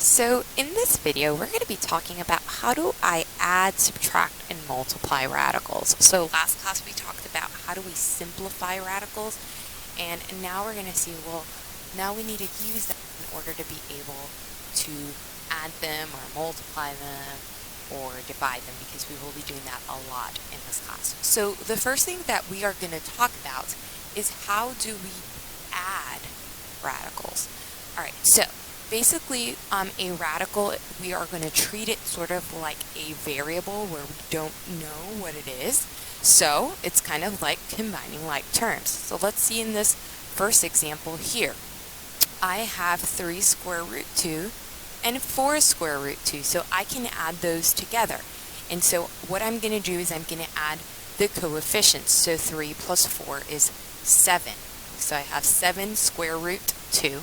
So in this video, we're going to be talking about how do I add, subtract, and multiply radicals. So last class we talked about how do we simplify radicals, and now we're going to see, well, now we need to use that in order to be able to add them or multiply them or divide them, because we will be doing that a lot in this class. So the first thing that we are going to talk about is how do we add radicals. All right, so basically, a radical, we are going to treat it sort of like a variable where we don't know what it is. So it's kind of like combining like terms. So let's see in this first example here. I have 3 square root 2 and 4 square root 2. So I can add those together. And so what I'm going to do is I'm going to add the coefficients. So 3 plus 4 is 7. So I have 7 square root 2.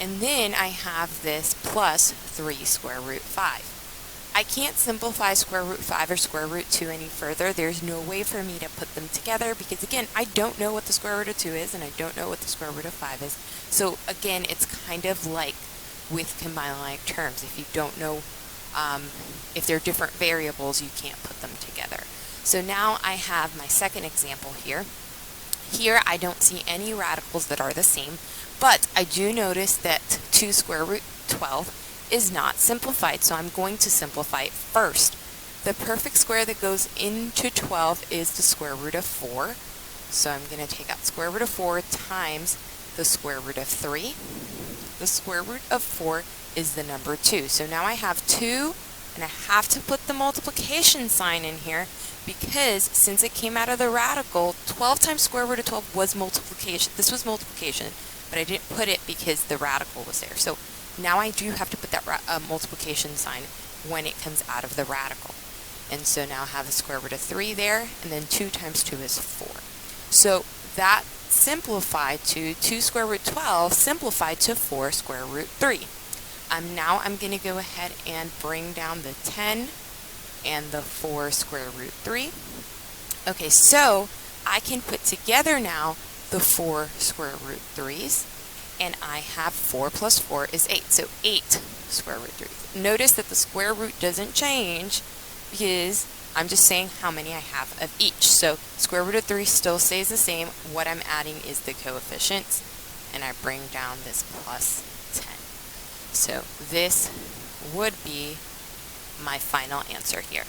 And then I have this plus 3 square root 5. I can't simplify square root 5 or square root 2 any further. There's no way for me to put them together because, again, I don't know what the square root of 2 is and I don't know what the square root of 5 is. So, again, it's kind of like with combining like terms. If you don't know, if they're different variables, you can't put them together. So now I have my second example here. Here I don't see any radicals that are the same, but I do notice that 2 square root 12 is not simplified, so I'm going to simplify it first. The perfect square that goes into 12 is the square root of 4, so I'm going to take out square root of 4 times the square root of 3. The square root of 4 is the number 2, so now I have 2, and I have to put the multiplication sign in here because since it came out of the radical, 12 times square root of 12 was multiplication. This was multiplication, but I didn't put it because the radical was there. So now I do have to put that multiplication sign when it comes out of the radical. And so now I have the square root of 3 there, and then 2 times 2 is 4. So that simplified to 2 square root 12 simplified to 4 square root 3. Now I'm going to go ahead and bring down the 10 and the 4 square root 3. Okay, so I can put together now the 4 square root 3's, and I have 4 plus 4 is 8, so 8 square root 3's. Notice that the square root doesn't change because I'm just saying how many I have of each. So square root of 3 still stays the same. What I'm adding is the coefficients, and I bring down this plus 10. So this would be my final answer here.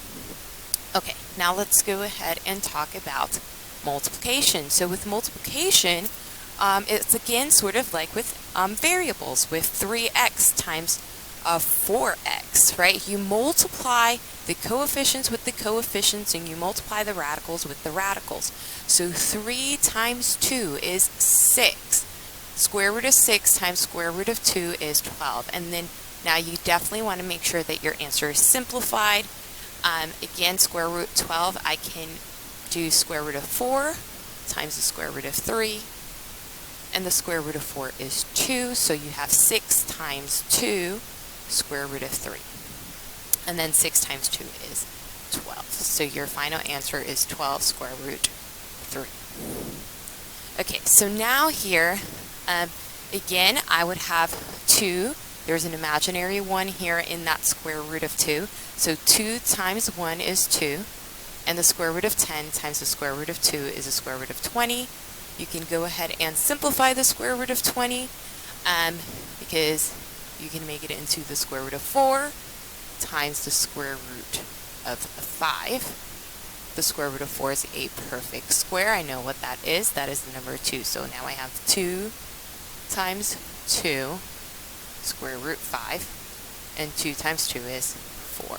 Okay, now let's go ahead and talk about multiplication. So with multiplication, it's again sort of like with variables, with 3x times 4x, right? You multiply the coefficients with the coefficients and you multiply the radicals with the radicals. So 3 times 2 is 6. Square root of 6 times square root of 2 is 12. And then now you definitely want to make sure that your answer is simplified. Again, square root 12, I can do square root of 4 times the square root of 3, and the square root of 4 is 2, so you have 6 times 2 square root of 3. And then 6 times 2 is 12. So your final answer is 12 square root 3. Okay, so now here, again, I would have 2. There's an imaginary 1 here in that square root of 2. So 2 times 1 is 2. And the square root of 10 times the square root of 2 is the square root of 20. You can go ahead and simplify the square root of 20 because you can make it into the square root of 4 times the square root of 5. The square root of 4 is a perfect square. I know what that is. That is the number 2. So now I have 2 times 2 square root 5, and 2 times 2 is 4.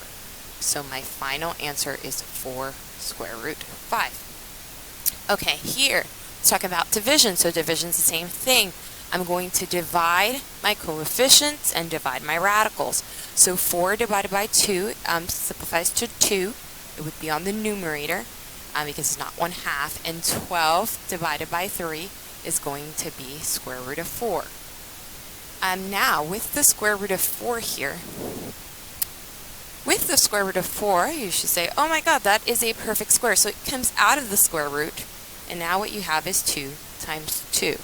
So my final answer is 4 square root 5. Okay, here, let's talk about division. So division is the same thing. I'm going to divide my coefficients and divide my radicals. So 4 divided by 2 simplifies to 2. It would be on the numerator because it's not 1/2. And 12 divided by 3 is going to be square root of 4. Now, with the square root of 4 here, with the square root of 4, you should say, oh my god, that is a perfect square. So it comes out of the square root, and now what you have is 2 times 2,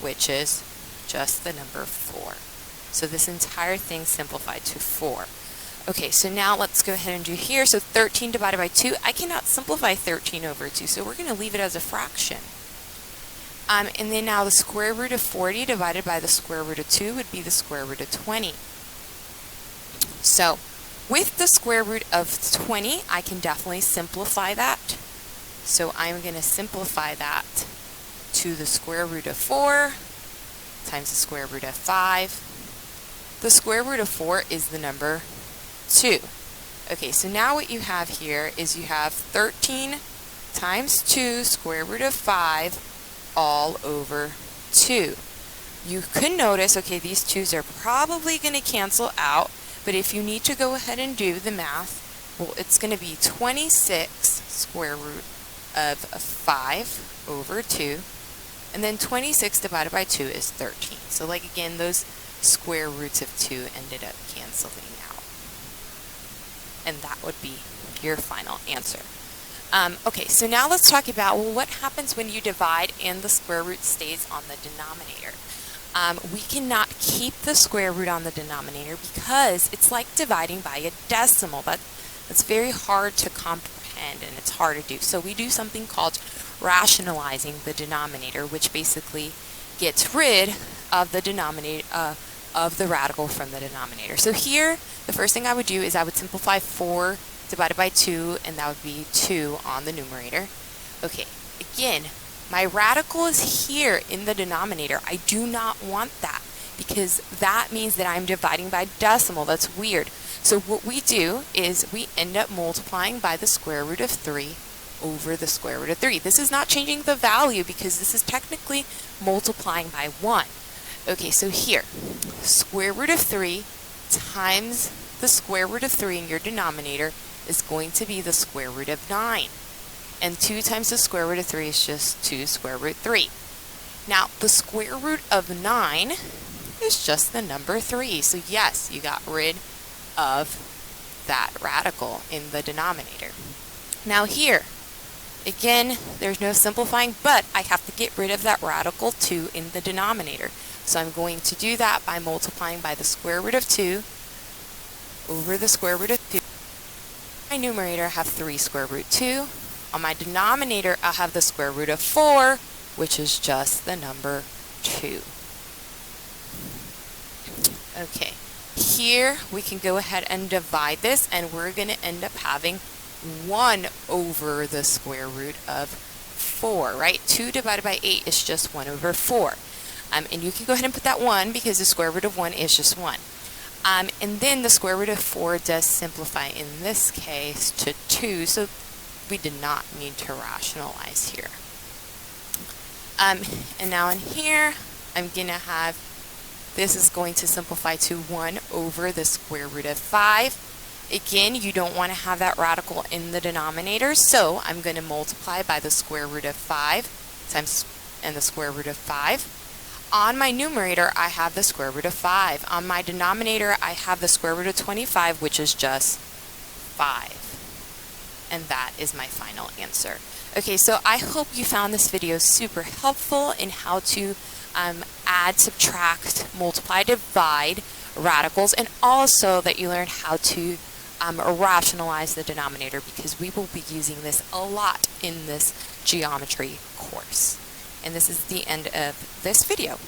which is just the number 4. So this entire thing simplified to 4. Okay, so now let's go ahead and do here. So 13 divided by 2, I cannot simplify 13 over 2, so we're going to leave it as a fraction. And then now the square root of 40 divided by the square root of 2 would be the square root of 20. So with the square root of 20, I can definitely simplify that. So I'm going to simplify that to the square root of 4 times the square root of 5. The square root of 4 is the number 2. Okay, so now what you have here is you have 13 times 2 square root of 5 all over 2. You could notice, okay, these 2's are probably going to cancel out, but if you need to go ahead and do the math, well, it's going to be 26 square root of 5 over 2, and then 26 divided by 2 is 13. So like again, those square roots of 2 ended up canceling out. And that would be your final answer. Okay, so now let's talk about, well, what happens when you divide and the square root stays on the denominator? We cannot keep the square root on the denominator because it's like dividing by a decimal. That's very hard to comprehend and it's hard to do. So we do something called rationalizing the denominator, which basically gets rid of the denominator of the radical from the denominator. So here, the first thing I would do is I would simplify 4 divided by 2, and that would be 2 on the numerator. Okay, again, my radical is here in the denominator. I do not want that because that means that I'm dividing by decimal. That's weird. So what we do is we end up multiplying by the square root of 3 over the square root of 3. This is not changing the value because this is technically multiplying by 1. Okay, so here, square root of 3 times the square root of 3 in your denominator is going to be the square root of 9. And 2 times the square root of 3 is just 2 square root 3. Now, the square root of 9 is just the number 3. So yes, you got rid of that radical in the denominator. Now here, again, there's no simplifying, but I have to get rid of that radical 2 in the denominator. So I'm going to do that by multiplying by the square root of 2 over the square root of 2. My numerator, I have 3 square root 2. On my denominator, I'll have the square root of 4, which is just the number 2. Okay, here we can go ahead and divide this, and we're going to end up having 1 over the square root of 4, right? 2 divided by 8 is just 1 over 4. And you can go ahead and put that 1 because the square root of 1 is just 1. And then the square root of 4 does simplify in this case to 2, so we did not need to rationalize here. And now in here, I'm going to have, this is going to simplify to 1 over the square root of 5. Again, you don't want to have that radical in the denominator, so I'm going to multiply by the square root of 5 times and the square root of 5. On my numerator, I have the square root of 5. On my denominator, I have the square root of 25, which is just 5. And that is my final answer. Okay, so I hope you found this video super helpful in how to add, subtract, multiply, divide radicals, and also that you learned how to rationalize the denominator, because we will be using this a lot in this geometry course. And this is the end of this video.